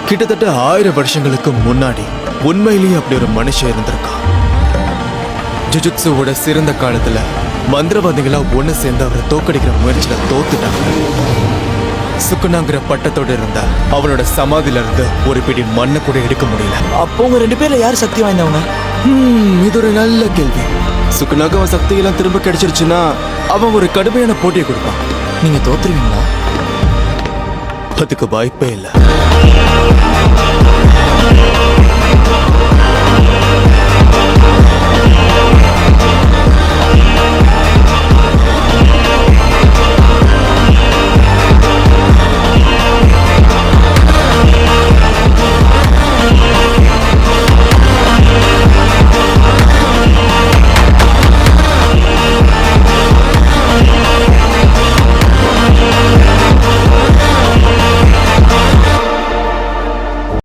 கிட்டத்தட்ட 1000 வருஷங்களுக்கு முன்னாடி உண்மையிலேயே அப்படி ஒரு மனுஷன் இருந்திருக்கான். ஜுஜுட்சுவோட சிறந்த காலத்துல மந்திரவாதிகளா ஒண்ணு சேர்ந்து அவரை தோக்கடிக்கிற முயற்சியில தோத்துட்டாங்க. சுக்குனாங்கிற பட்டத்தோட இருந்த அவனோட சமாதியில இருந்து ஒரு பிடி மண்ணை கூட எடுக்க முடியல. அப்போ உங்க 2 பேர்ல யார் சக்தி வாய்ந்தவங்க? இது ஒரு நல்ல கேள்வி. சுக்குனாக்கு அவன் சக்தியெல்லாம் திரும்ப கிடைச்சிருச்சுன்னா அவன் ஒரு கடுமையான போட்டியை கொடுப்பான். நீங்க தோத்துருவீங்களா? அதுக்கு வாய்ப்பே இல்லை.